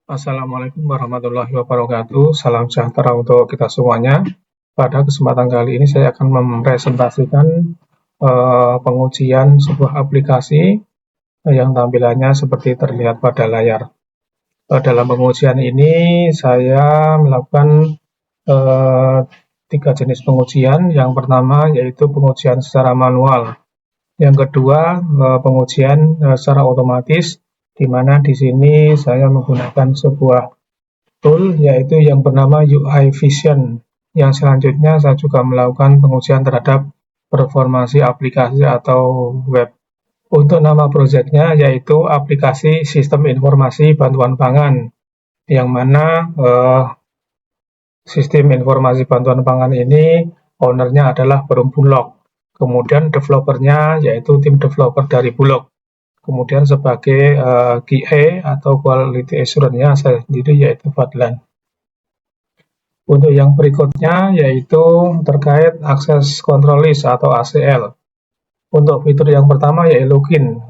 Assalamualaikum warahmatullahi wabarakatuh. Salam sejahtera untuk kita semuanya. Pada kesempatan kali ini saya akan mempresentasikan pengujian sebuah aplikasi yang tampilannya seperti terlihat pada layar. Dalam pengujian ini saya melakukan 3 jenis pengujian. Yang pertama yaitu pengujian secara manual. Yang kedua pengujian secara otomatis, di mana di sini saya menggunakan sebuah tool yaitu yang bernama UI Vision. Yang selanjutnya saya juga melakukan pengujian terhadap performansi aplikasi atau web. Untuk nama proyeknya yaitu aplikasi Sistem Informasi Bantuan Pangan, yang mana Sistem Informasi Bantuan Pangan ini ownernya adalah Perum Bulog. Kemudian developernya yaitu tim developer dari Bulog. Kemudian sebagai QA atau Quality Assurance-nya saya sendiri yaitu Fadlan. Untuk yang berikutnya yaitu terkait Access Control List atau ACL. Untuk fitur yang pertama yaitu login.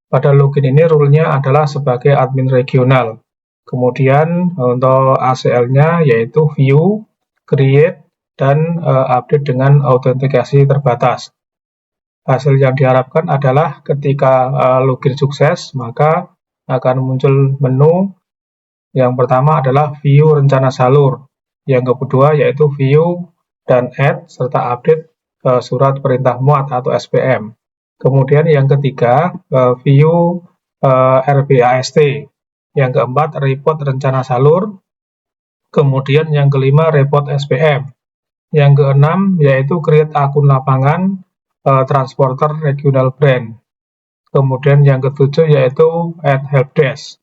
Pada login ini rule-nya adalah sebagai admin regional. Kemudian untuk ACL-nya yaitu view, create, dan update dengan autentikasi terbatas. Hasil yang diharapkan adalah ketika login sukses, maka akan muncul menu. Yang pertama adalah view rencana salur. Yang kedua yaitu view dan add serta update surat perintah muat atau SPM. Kemudian yang ketiga view RBAST. Yang keempat report rencana salur. Kemudian yang kelima report SPM. Yang keenam yaitu create akun lapangan transporter regional brand. Kemudian yang ketujuh yaitu add helpdesk.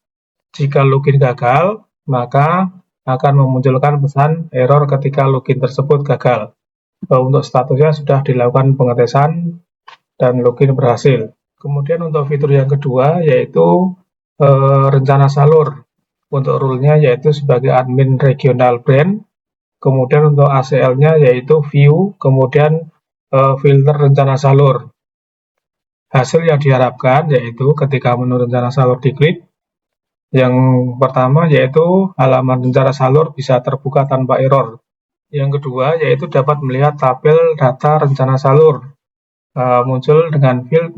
Jika login gagal, maka akan memunculkan pesan error ketika login tersebut gagal. Untuk statusnya sudah dilakukan pengetesan dan login berhasil. Kemudian untuk fitur yang kedua yaitu rencana salur. Untuk rule-nya yaitu sebagai admin regional brand. Kemudian untuk ACL-nya yaitu view, kemudian filter rencana salur. Hasil yang diharapkan yaitu ketika menu rencana salur diklik, yang pertama yaitu halaman rencana salur bisa terbuka tanpa error. Yang kedua yaitu dapat melihat tabel data rencana salur, muncul dengan field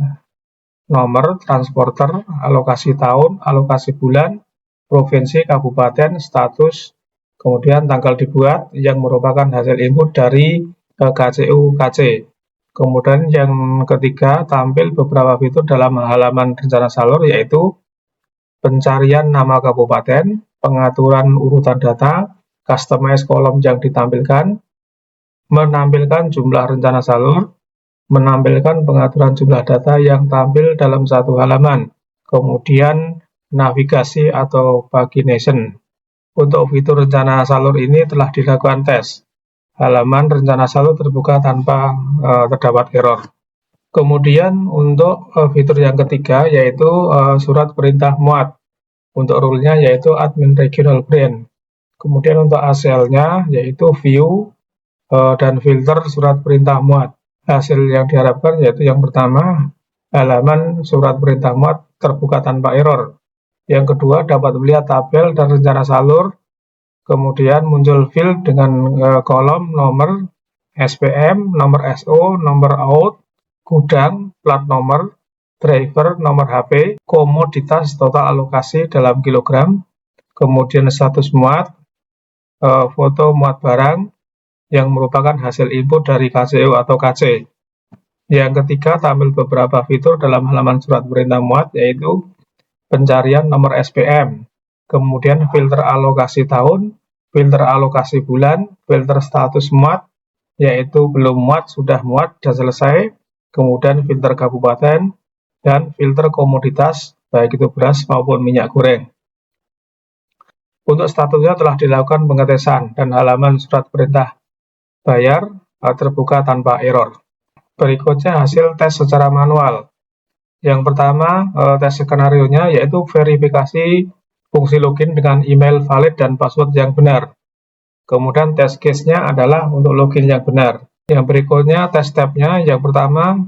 nomor, transporter, alokasi tahun, alokasi bulan, provinsi, kabupaten, status, kemudian tanggal dibuat yang merupakan hasil input dari KCU-KC. Kemudian yang ketiga tampil beberapa fitur dalam halaman rencana salur yaitu pencarian nama kabupaten, pengaturan urutan data, customize kolom yang ditampilkan, menampilkan jumlah rencana salur, menampilkan pengaturan jumlah data yang tampil dalam satu halaman, kemudian navigasi atau pagination. Untuk fitur rencana salur ini telah dilakukan tes. Halaman rencana salur terbuka tanpa terdapat error. Kemudian untuk fitur yang ketiga yaitu surat perintah muat. Untuk rule-nya yaitu admin regional brand. Kemudian untuk ACL-nya yaitu view dan filter surat perintah muat. Hasil yang diharapkan yaitu yang pertama, halaman surat perintah muat terbuka tanpa error. Yang kedua dapat melihat tabel dan rencana salur. Kemudian muncul field dengan kolom nomor SPM, nomor SO, nomor out, gudang, plat nomor, driver, nomor HP, komoditas total alokasi dalam kilogram, kemudian status muat, foto muat barang yang merupakan hasil input dari KCU atau KC. Yang ketiga tampil beberapa fitur dalam halaman surat perintah muat yaitu pencarian nomor SPM, kemudian filter alokasi tahun, filter alokasi bulan, filter status muat, yaitu belum muat, sudah muat, dan selesai, kemudian filter kabupaten, dan filter komoditas, baik itu beras maupun minyak goreng. Untuk statusnya telah dilakukan pengetesan dan halaman surat perintah bayar terbuka tanpa error. Berikutnya hasil tes secara manual. Yang pertama, tes skenario-nya yaitu verifikasi fungsi login dengan email valid dan password yang benar. Kemudian tes case-nya adalah untuk login yang benar. Yang berikutnya tes tab-nya. Yang pertama,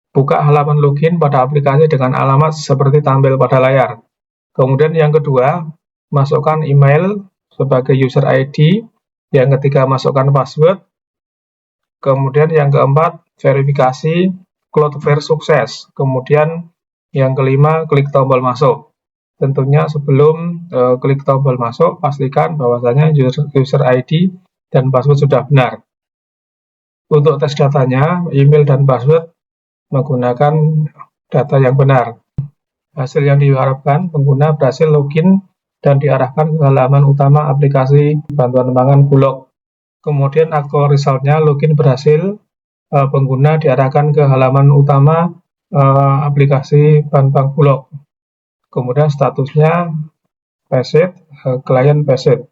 buka halaman login pada aplikasi dengan alamat seperti tampil pada layar. Kemudian yang kedua, masukkan email sebagai user ID, yang ketiga masukkan password, kemudian yang keempat verifikasi Cloudflare sukses, kemudian yang kelima klik tombol masuk. Tentunya sebelum klik tombol masuk, pastikan bahwasanya user ID dan password sudah benar. Untuk tes datanya, email dan password menggunakan data yang benar. Hasil yang diharapkan, pengguna berhasil login dan diarahkan ke halaman utama aplikasi bantuan pangan Bulog. Kemudian actual result-nya login berhasil, pengguna diarahkan ke halaman utama aplikasi bantuan Bulog. Kemudian statusnya passed, klien passed.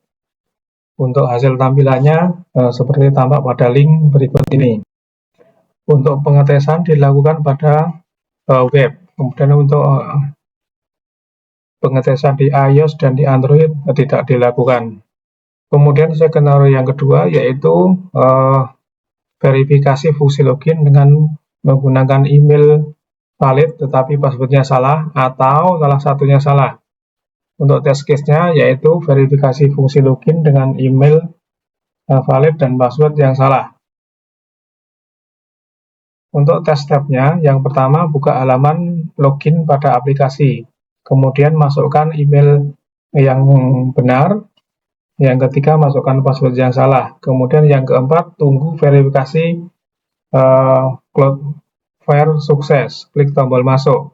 Untuk hasil tampilannya seperti tampak pada link berikut ini. Untuk pengetesan dilakukan pada web. Kemudian untuk pengetesan di iOS dan di Android tidak dilakukan. Kemudian skenario yang kedua yaitu verifikasi fungsi login dengan menggunakan email valid tetapi passwordnya salah atau salah satunya salah. Untuk test case-nya yaitu verifikasi fungsi login dengan email valid dan password yang salah. Untuk test step-nya, yang pertama buka halaman login pada aplikasi, kemudian masukkan email yang benar, yang ketiga masukkan password yang salah, kemudian yang keempat tunggu verifikasi Cloudflare sukses, klik tombol masuk.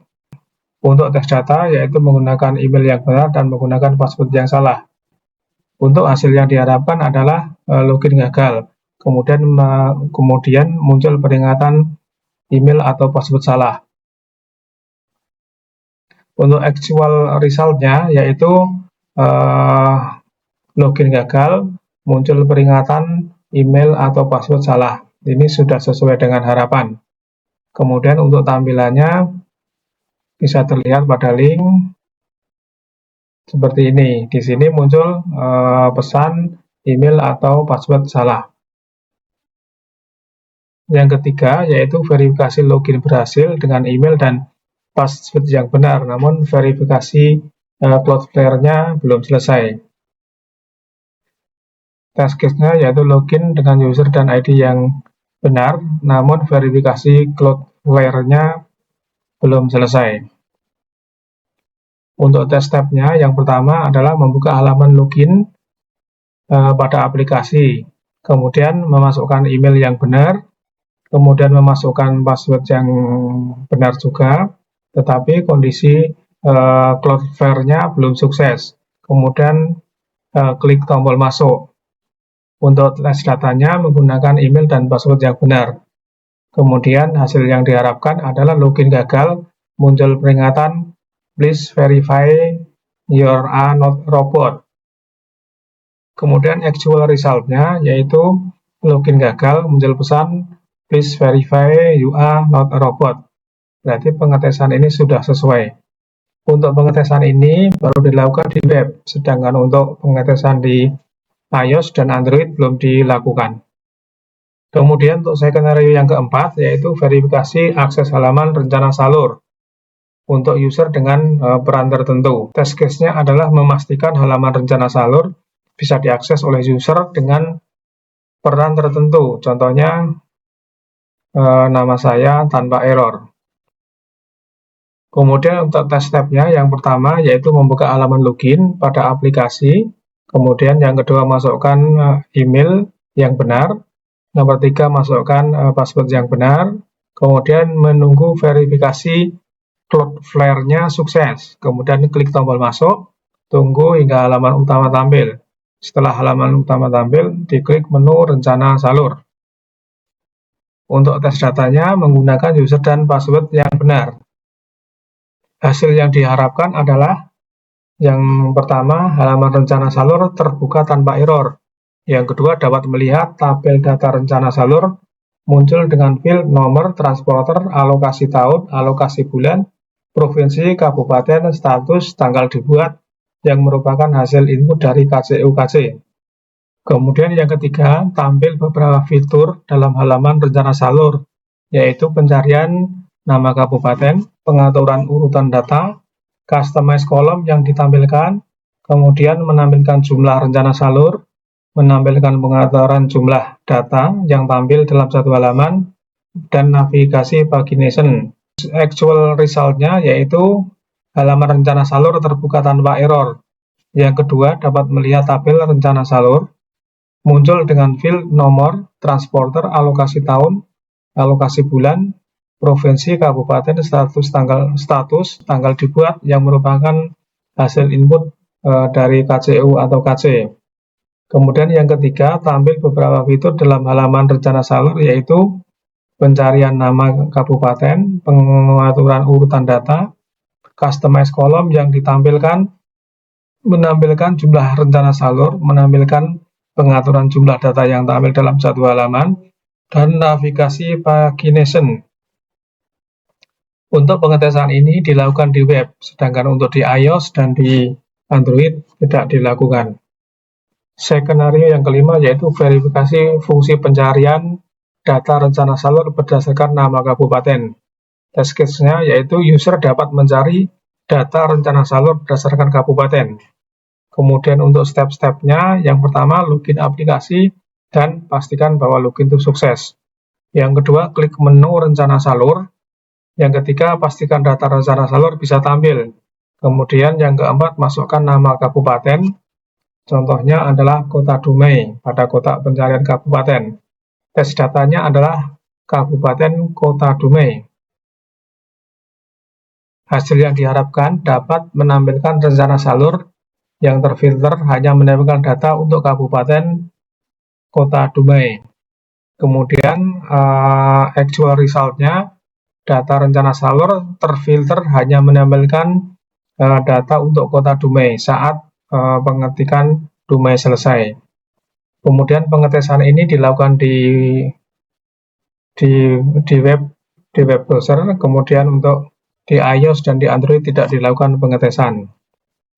Untuk tes data yaitu menggunakan email yang benar dan menggunakan password yang salah. Untuk hasil yang diharapkan adalah login gagal, kemudian muncul peringatan email atau password salah. Untuk actual result-nya yaitu login gagal, muncul peringatan email atau password salah. Ini sudah sesuai dengan harapan. Kemudian untuk tampilannya bisa terlihat pada link seperti ini. Di sini muncul pesan email atau password salah. Yang ketiga yaitu verifikasi login berhasil dengan email dan password yang benar, namun verifikasi Cloudflare-nya belum selesai. Test case-nya yaitu login dengan user dan ID yang benar, namun verifikasi Cloudflare-nya belum selesai. Untuk tes step-nya, yang pertama adalah membuka halaman login pada aplikasi, kemudian memasukkan email yang benar, kemudian memasukkan password yang benar juga, tetapi kondisi Cloudflare-nya belum sukses. Kemudian klik tombol masuk. Untuk tes datanya menggunakan email dan password yang benar. Kemudian hasil yang diharapkan adalah login gagal, muncul peringatan please verify your are not robot. Kemudian actual result-nya yaitu login gagal, muncul pesan please verify you are not a robot. Berarti pengetesan ini sudah sesuai. Untuk pengetesan ini baru dilakukan di web, sedangkan untuk pengetesan di iOS dan Android belum dilakukan. Kemudian untuk skenario yang keempat yaitu verifikasi akses halaman rencana salur untuk user dengan peran tertentu. Test case-nya adalah memastikan halaman rencana salur bisa diakses oleh user dengan peran tertentu. Contohnya nama saya tanpa error. Kemudian untuk tes step-nya yang pertama yaitu membuka halaman login pada aplikasi. Kemudian yang kedua masukkan email yang benar. Nomor 3 masukkan password yang benar. Kemudian menunggu verifikasi Cloudflare-nya sukses. Kemudian klik tombol masuk. Tunggu hingga halaman utama tampil. Setelah halaman utama tampil, diklik menu rencana salur. Untuk tes datanya menggunakan user dan password yang benar. Hasil yang diharapkan adalah yang pertama, halaman rencana salur terbuka tanpa error. Yang kedua, dapat melihat tabel data rencana salur muncul dengan field nomor, transporter, alokasi tahun, alokasi bulan, provinsi, kabupaten, status, tanggal dibuat, yang merupakan hasil input dari KCU-KC. Kemudian yang ketiga, tampil beberapa fitur dalam halaman rencana salur, yaitu pencarian nama kabupaten, pengaturan urutan data, customize kolom yang ditampilkan, kemudian menampilkan jumlah rencana salur, menampilkan pengaturan jumlah data yang tampil dalam satu halaman, dan navigasi pagination. Actual result-nya yaitu halaman rencana salur terbuka tanpa error. Yang kedua, dapat melihat tabel rencana salur, muncul dengan field nomor, transporter, alokasi tahun, alokasi bulan, provinsi, kabupaten, status tanggal dibuat yang merupakan hasil input dari KCU atau KC. Kemudian yang ketiga, tampil beberapa fitur dalam halaman rencana salur, yaitu pencarian nama kabupaten, pengaturan urutan data, customize kolom yang ditampilkan, menampilkan jumlah rencana salur, menampilkan pengaturan jumlah data yang tampil dalam satu halaman, dan navigasi pagination. Untuk pengetesan ini dilakukan di web, sedangkan untuk di iOS dan di Android tidak dilakukan. Skenario yang kelima yaitu verifikasi fungsi pencarian data rencana salur berdasarkan nama kabupaten. Test case-nya yaitu user dapat mencari data rencana salur berdasarkan kabupaten. Kemudian untuk step-stepnya, yang pertama login aplikasi dan pastikan bahwa login itu sukses. Yang kedua, klik menu rencana salur. Yang ketiga, pastikan data rencana salur bisa tampil. Kemudian yang keempat, masukkan nama kabupaten. Contohnya adalah Kota Dumai pada kotak pencarian kabupaten. Tes datanya adalah Kabupaten Kota Dumai. Hasil yang diharapkan dapat menampilkan rencana salur yang terfilter hanya menampilkan data untuk Kabupaten Kota Dumai. Kemudian actual result-nya, data rencana salur terfilter hanya menampilkan data untuk Kota Dumai saat pengetikan Dumai selesai. Kemudian pengetesan ini dilakukan di web browser, kemudian untuk di iOS dan di Android tidak dilakukan pengetesan.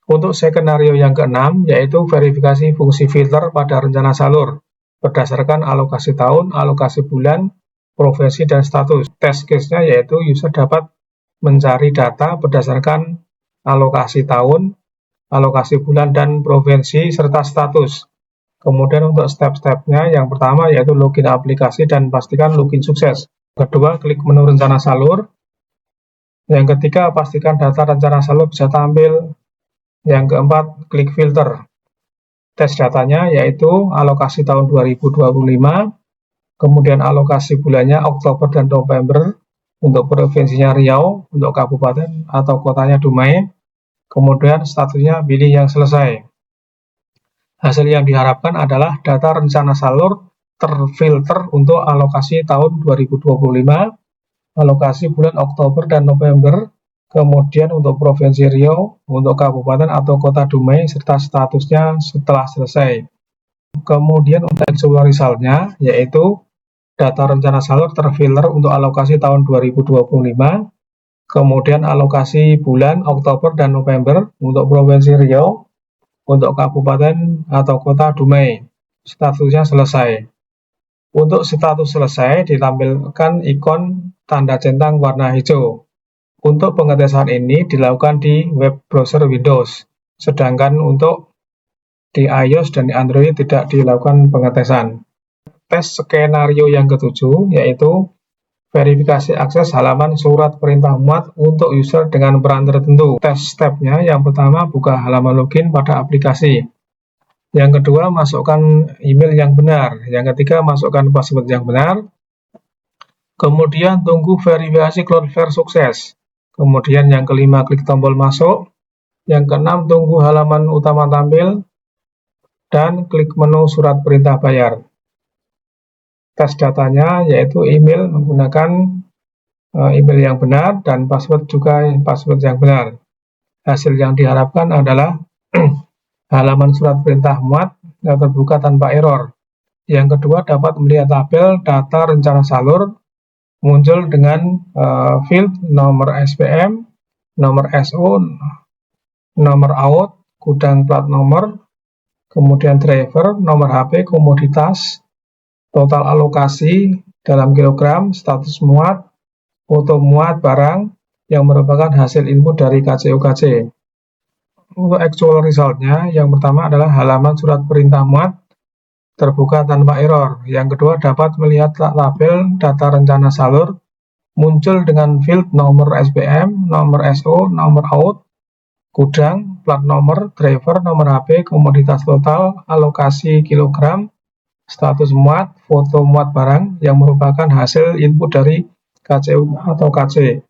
Untuk skenario yang keenam yaitu verifikasi fungsi filter pada rencana salur berdasarkan alokasi tahun, alokasi bulan, profesi, dan status. Test case-nya yaitu user dapat mencari data berdasarkan alokasi tahun, alokasi bulan, dan provinsi, serta status. Kemudian untuk step-stepnya, yang pertama yaitu login aplikasi dan pastikan login sukses. Kedua, klik menu rencana salur. Yang ketiga, pastikan data rencana salur bisa tampil. Yang keempat, klik filter. Tes datanya yaitu alokasi tahun 2025, kemudian alokasi bulannya Oktober dan November untuk provinsinya Riau, untuk kabupaten atau kotanya Dumai, kemudian statusnya pilih yang selesai. Hasil yang diharapkan adalah data rencana salur terfilter untuk alokasi tahun 2025, alokasi bulan Oktober dan November, kemudian untuk provinsi Riau, untuk kabupaten atau kota Dumai, serta statusnya setelah selesai. Kemudian untuk actual result-nya yaitu data rencana salur terfilter untuk alokasi tahun 2025, kemudian alokasi bulan Oktober dan November untuk provinsi Riau, untuk kabupaten atau kota Dumai, statusnya selesai. Untuk status selesai ditampilkan ikon tanda centang warna hijau. Untuk pengetesan ini dilakukan di web browser Windows, sedangkan untuk di iOS dan di Android tidak dilakukan pengetesan. Tes skenario yang ketujuh yaitu verifikasi akses halaman surat perintah muat untuk user dengan peran tertentu. Tes stepnya, yang pertama buka halaman login pada aplikasi. Yang kedua, masukkan email yang benar. Yang ketiga, masukkan password yang benar. Kemudian tunggu verifikasi Cloudflare sukses. Kemudian yang kelima, klik tombol masuk. Yang keenam, tunggu halaman utama tampil. Dan klik menu surat perintah bayar. Tes datanya yaitu email menggunakan email yang benar dan password juga password yang benar. Hasil yang diharapkan adalah halaman surat perintah muat yang terbuka tanpa error. Yang kedua, dapat melihat tabel data rencana salur muncul dengan field nomor SPM, nomor SO, nomor out, gudang plat nomor, kemudian driver, nomor HP, komoditas, total alokasi dalam kilogram, status muat, foto muat barang yang merupakan hasil input dari KCU-KC. untuk actual resultnya, yang pertama adalah halaman surat perintah muat terbuka tanpa error. Yang kedua, dapat melihat tabel data rencana salur muncul dengan field nomor SPM, nomor SO, nomor out, gudang, plat nomor, driver, nomor HP, komoditas total, alokasi kilogram, status muat, foto muat barang yang merupakan hasil input dari KCU atau KC.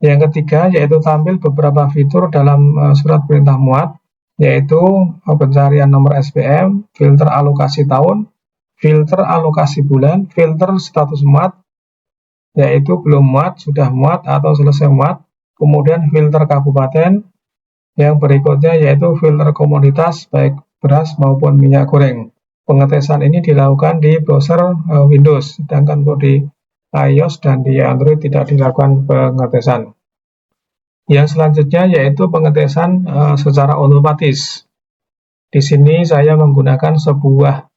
Yang ketiga, yaitu tampil beberapa fitur dalam surat perintah muat, yaitu pencarian nomor SPM, filter alokasi tahun, filter alokasi bulan, filter status muat, yaitu belum muat, sudah muat, atau selesai muat, kemudian filter kabupaten, yang berikutnya yaitu filter komoditas, baik beras maupun minyak goreng. Pengetesan ini dilakukan di browser Windows, sedangkan untuk di iOS dan di Android tidak dilakukan pengetesan. Yang selanjutnya yaitu pengetesan secara otomatis. Di sini saya menggunakan sebuah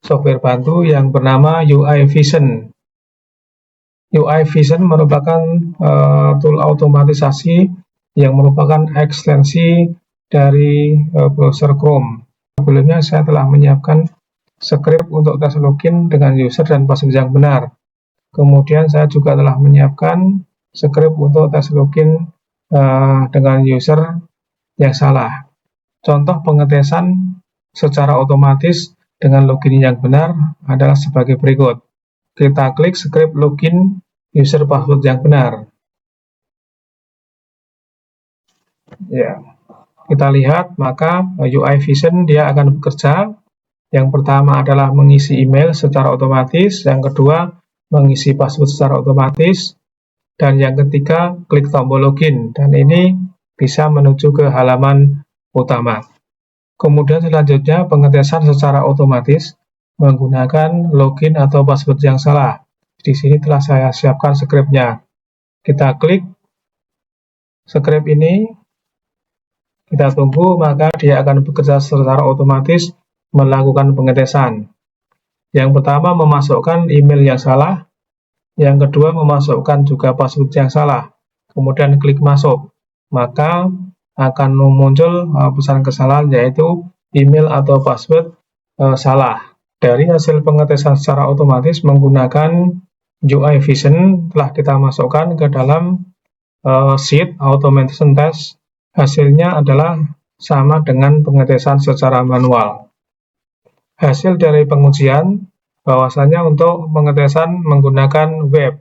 software bantu yang bernama UI Vision. UI Vision merupakan tool otomatisasi yang merupakan ekstensi dari browser Chrome. Sebelumnya saya telah menyiapkan skrip untuk tes login dengan user dan password yang benar. Kemudian saya juga telah menyiapkan skrip untuk tes login dengan user yang salah. Contoh pengetesan secara otomatis dengan login yang benar adalah sebagai berikut. Kita klik skrip login user password yang benar. Ya, kita lihat maka UI Vision dia akan bekerja. Yang pertama adalah mengisi email secara otomatis, yang kedua mengisi password secara otomatis, dan yang ketiga klik tombol login, dan ini bisa menuju ke halaman utama. Kemudian selanjutnya pengetesan secara otomatis menggunakan login atau password yang salah. Di sini telah saya siapkan skripnya. Kita klik skrip ini, kita tunggu, maka dia akan bekerja secara otomatis melakukan pengetesan. Yang pertama memasukkan email yang salah, yang kedua memasukkan juga password yang salah, kemudian klik masuk, maka akan muncul pesan kesalahan yaitu email atau password salah. Dari hasil pengetesan secara otomatis menggunakan UI Vision telah kita masukkan ke dalam sheet automation test. Hasilnya adalah sama dengan pengetesan secara manual. Hasil dari pengujian bahwasanya untuk pengetesan menggunakan web,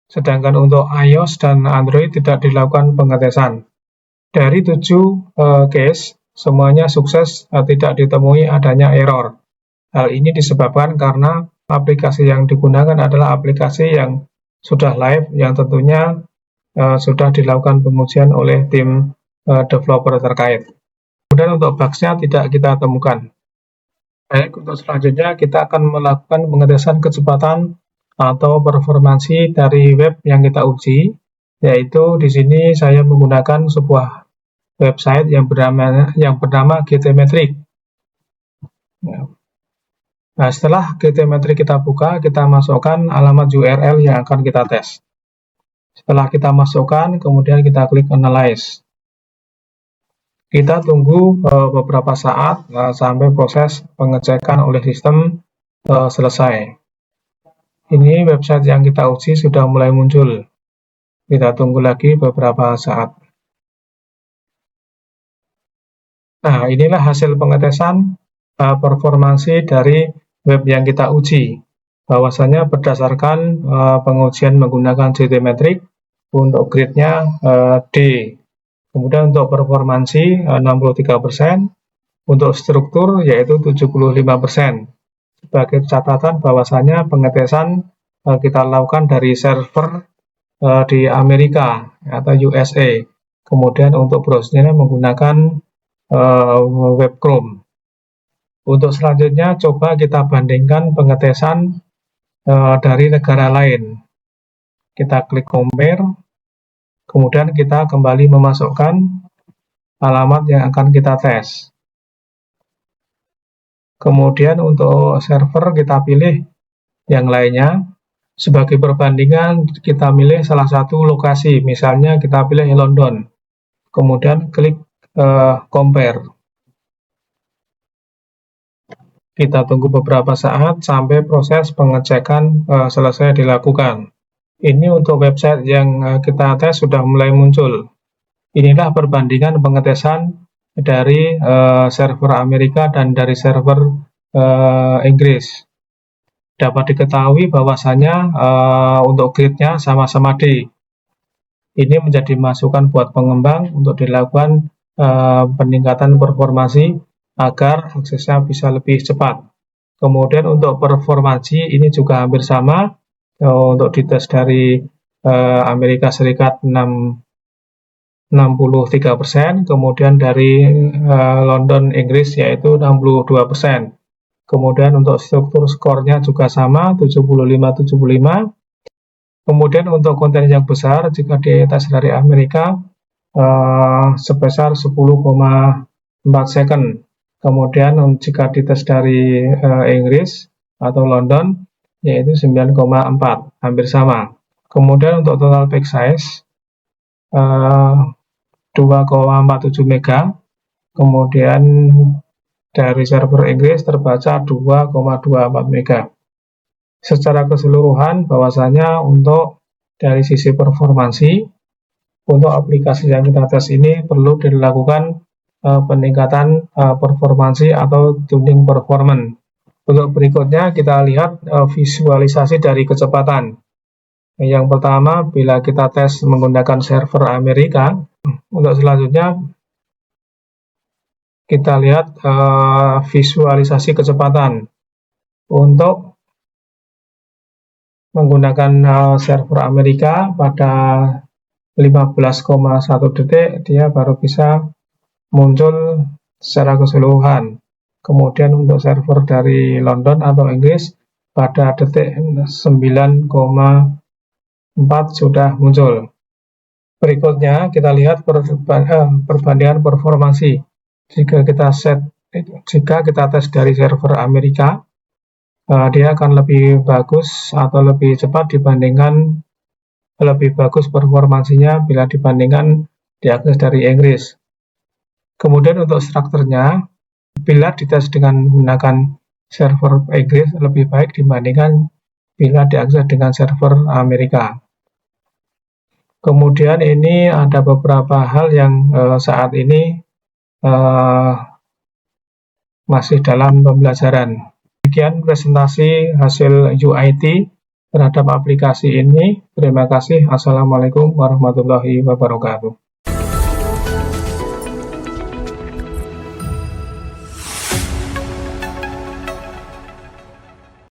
sedangkan untuk iOS dan Android tidak dilakukan pengetesan. Dari 7 case, semuanya sukses, tidak ditemui adanya error. Hal ini disebabkan karena aplikasi yang digunakan adalah aplikasi yang sudah live, yang tentunya sudah dilakukan pengujian oleh tim developer terkait. Kemudian untuk bugs-nya tidak kita temukan. Baik, untuk selanjutnya kita akan melakukan pengetesan kecepatan atau performansi dari web yang kita uji, yaitu di sini saya menggunakan sebuah website yang bernama GTmetrix. Nah, setelah GTmetrix kita buka, kita masukkan alamat URL yang akan kita tes. Setelah kita masukkan, kemudian kita klik Analyze. Kita tunggu beberapa saat sampai proses pengecekan oleh sistem selesai. Ini website yang kita uji sudah mulai muncul. Kita tunggu lagi beberapa saat. Nah, inilah hasil pengetesan performansi dari web yang kita uji. Bahwasanya berdasarkan pengujian menggunakan GTmetrix, untuk grade-nya D. Kemudian untuk performansi 63%, untuk struktur yaitu 75%. Sebagai catatan bahwasanya pengetesan kita lakukan dari server di Amerika atau USA. Kemudian untuk browsernya menggunakan web Chrome. Untuk selanjutnya coba kita bandingkan pengetesan dari negara lain. Kita klik compare, kemudian kita kembali memasukkan alamat yang akan kita tes. Kemudian untuk server kita pilih yang lainnya. Sebagai perbandingan kita pilih salah satu lokasi, misalnya kita pilih London. Kemudian klik compare. Kita tunggu beberapa saat sampai proses pengecekan selesai dilakukan. Ini untuk website yang kita tes sudah mulai muncul. Inilah perbandingan pengetesan dari server Amerika dan dari server Inggris. Dapat diketahui bahwasanya untuk grid-nya sama-sama D. Ini menjadi masukan buat pengembang untuk dilakukan peningkatan performansi agar aksesnya bisa lebih cepat. Kemudian untuk performansi ini juga hampir sama. Untuk dites dari Amerika Serikat 63%, kemudian dari London Inggris yaitu 62%. Kemudian untuk struktur skornya juga sama, 75-75. Kemudian untuk konten yang besar jika dites dari Amerika sebesar 10,4 second. Kemudian jika dites dari Inggris atau London yaitu 9,4, hampir sama. Kemudian untuk total pack size 2,47 mega. Kemudian dari server Inggris terbaca 2,24 mega. Secara keseluruhan bahwasanya untuk dari sisi performansi untuk aplikasi yang kita tes ini perlu dilakukan peningkatan performansi atau tuning performance. Untuk berikutnya kita lihat visualisasi dari kecepatan. Yang pertama bila kita tes menggunakan server Amerika. Untuk selanjutnya kita lihat visualisasi kecepatan. Untuk menggunakan server Amerika pada 15,1 detik dia baru bisa muncul secara keseluruhan. Kemudian untuk server dari London atau Inggris pada detik 9,4 sudah muncul. Berikutnya kita lihat perbandingan performansi. Jika kita tes dari server Amerika, dia akan lebih bagus atau lebih cepat dibandingkan lebih bagus performansinya bila dibandingkan diakses dari Inggris. Kemudian untuk strukturnya, bila dites dengan menggunakan server Inggris lebih baik dibandingkan bila diakses dengan server Amerika. Kemudian ini ada beberapa hal yang saat ini masih dalam pembelajaran. Demikian presentasi hasil UIT terhadap aplikasi ini. Terima kasih. Assalamualaikum warahmatullahi wabarakatuh.